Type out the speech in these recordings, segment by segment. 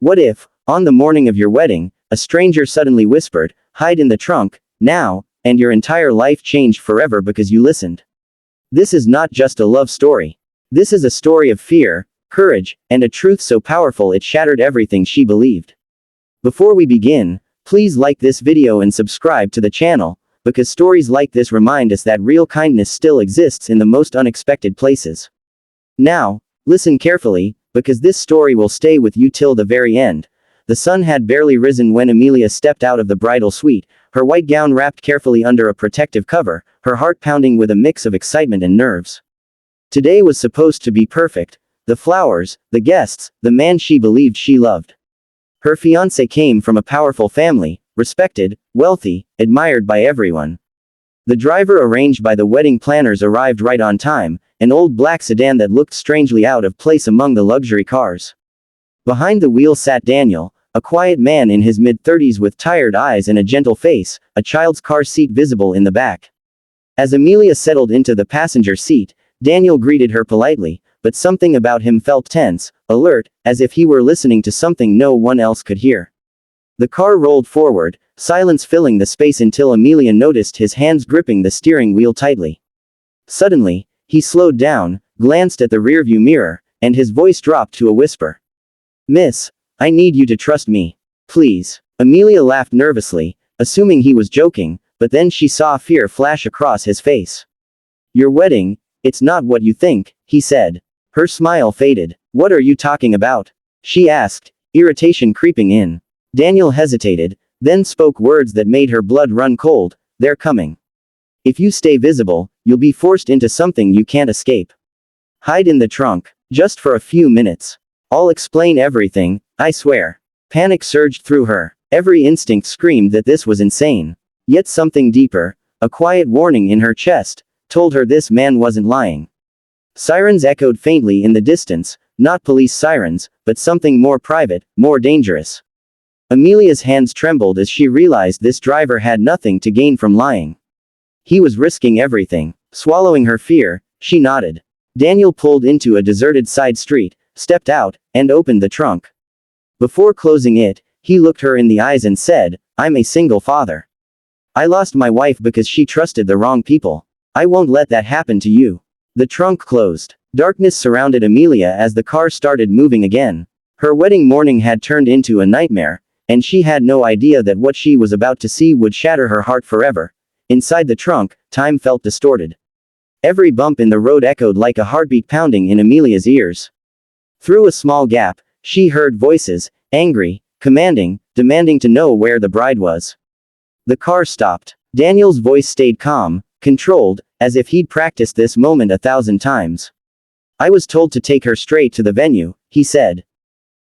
What if, on the morning of your wedding, a stranger suddenly whispered, "Hide in the trunk, now," and your entire life changed forever because you listened? This is not just a love story. This is a story of fear, courage, and a truth so powerful it shattered everything she believed. Before we begin, please like this video and subscribe to the channel, because stories like this remind us that real kindness still exists in the most unexpected places. Now, listen carefully, because this story will stay with you till the very end. The sun had barely risen when Amelia stepped out of the bridal suite, her white gown wrapped carefully under a protective cover, her heart pounding with a mix of excitement and nerves. Today was supposed to be perfect. The flowers, the guests, the man she believed she loved. Her fiancé came from a powerful family, respected, wealthy, admired by everyone. The driver arranged by the wedding planners arrived right on time, an old black sedan that looked strangely out of place among the luxury cars. Behind the wheel sat Daniel, a quiet man in his mid-30s with tired eyes and a gentle face, a child's car seat visible in the back. As Amelia settled into the passenger seat, Daniel greeted her politely, but something about him felt tense, alert, as if he were listening to something no one else could hear. The car rolled forward, silence filling the space until Amelia noticed his hands gripping the steering wheel tightly. Suddenly, he slowed down, glanced at the rearview mirror, and his voice dropped to a whisper. "Miss, I need you to trust me. Please." Amelia laughed nervously, assuming he was joking, but then she saw fear flash across his face. "Your wedding, it's not what you think," he said. Her smile faded. "What are you talking about?" she asked, irritation creeping in. Daniel hesitated, then spoke words that made her blood run cold. "They're coming. If you stay visible, you'll be forced into something you can't escape. Hide in the trunk, just for a few minutes. I'll explain everything, I swear." Panic surged through her. Every instinct screamed that this was insane. Yet something deeper, a quiet warning in her chest, told her this man wasn't lying. Sirens echoed faintly in the distance, not police sirens, but something more private, more dangerous. Amelia's hands trembled as she realized this driver had nothing to gain from lying. He was risking everything. Swallowing her fear, she nodded. Daniel pulled into a deserted side street, stepped out, and opened the trunk. Before closing it, he looked her in the eyes and said, "I'm a single father. I lost my wife because she trusted the wrong people. I won't let that happen to you." The trunk closed. Darkness surrounded Amelia as the car started moving again. Her wedding morning had turned into a nightmare, and she had no idea that what she was about to see would shatter her heart forever. Inside the trunk, time felt distorted. Every bump in the road echoed like a heartbeat pounding in Amelia's ears. Through a small gap, she heard voices, angry, commanding, demanding to know where the bride was. The car stopped. Daniel's voice stayed calm, controlled, as if he'd practiced this moment 1,000 times. "I was told to take her straight to the venue," he said.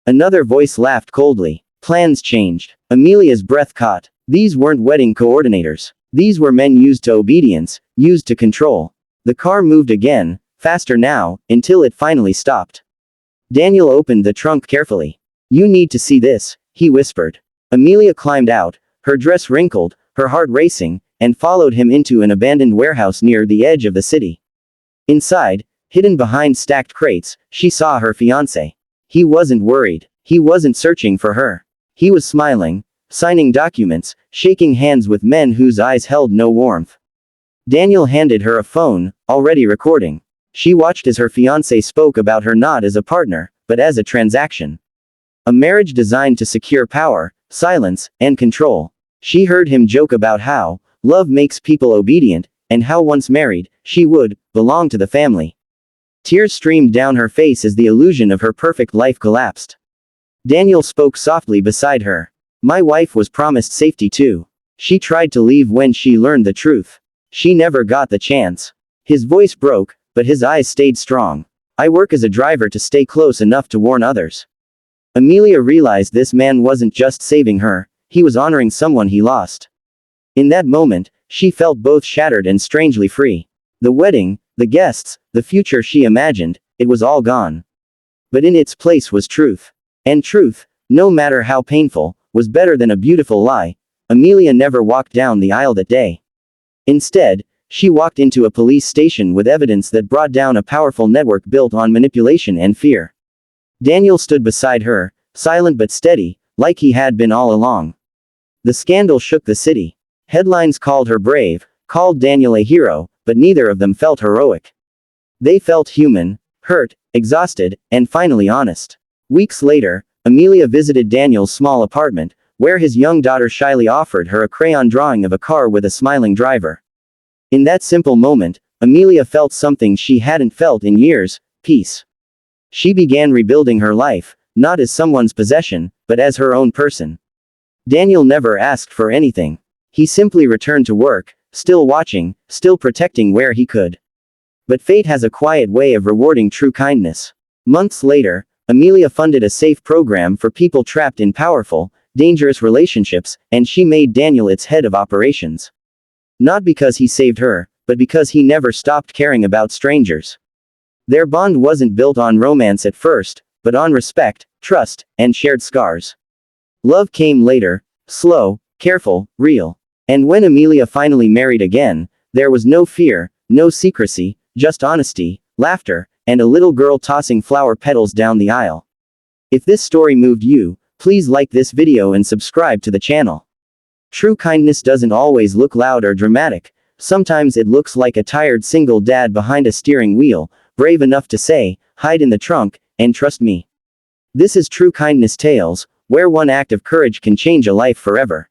Another voice laughed coldly. Plans changed. Amelia's breath caught. These weren't wedding coordinators. These were men used to obedience, used to control. The car moved again, faster now, until it finally stopped. Daniel opened the trunk carefully. "You need to see this," he whispered. Amelia climbed out, her dress wrinkled, her heart racing, and followed him into an abandoned warehouse near the edge of the city. Inside, hidden behind stacked crates, she saw her fiancé. He wasn't worried. He wasn't searching for her. He was smiling, signing documents, shaking hands with men whose eyes held no warmth. Daniel handed her a phone, already recording. She watched as her fiancé spoke about her not as a partner, but as a transaction. A marriage designed to secure power, silence, and control. She heard him joke about how love makes people obedient, and how once married, she would belong to the family. Tears streamed down her face as the illusion of her perfect life collapsed. Daniel spoke softly beside her. "My wife was promised safety too. She tried to leave when she learned the truth. She never got the chance." His voice broke, but his eyes stayed strong. "I work as a driver to stay close enough to warn others." Amelia realized this man wasn't just saving her, he was honoring someone he lost. In that moment, she felt both shattered and strangely free. The wedding, the guests, the future she imagined, it was all gone. But in its place was truth. And truth, no matter how painful, was better than a beautiful lie. Amelia never walked down the aisle that day. Instead, she walked into a police station with evidence that brought down a powerful network built on manipulation and fear. Daniel stood beside her, silent but steady, like he had been all along. The scandal shook the city. Headlines called her brave, called Daniel a hero, but neither of them felt heroic. They felt human, hurt, exhausted, and finally honest. Weeks later, Amelia visited Daniel's small apartment, where his young daughter shyly offered her a crayon drawing of a car with a smiling driver. In that simple moment, Amelia felt something she hadn't felt in years: peace. She began rebuilding her life, not as someone's possession, but as her own person. Daniel never asked for anything. He simply returned to work, still watching, still protecting where he could. But fate has a quiet way of rewarding true kindness. Months later, Amelia funded a safe program for people trapped in powerful, dangerous relationships, and she made Daniel its head of operations. Not because he saved her, but because he never stopped caring about strangers. Their bond wasn't built on romance at first, but on respect, trust, and shared scars. Love came later, slow, careful, real. And when Amelia finally married again, there was no fear, no secrecy, just honesty, laughter, and a little girl tossing flower petals down the aisle. If this story moved you, please like this video and subscribe to the channel. True kindness doesn't always look loud or dramatic. Sometimes it looks like a tired single dad behind a steering wheel, brave enough to say, "Hide in the trunk, and trust me." This is True Kindness Tales, where one act of courage can change a life forever.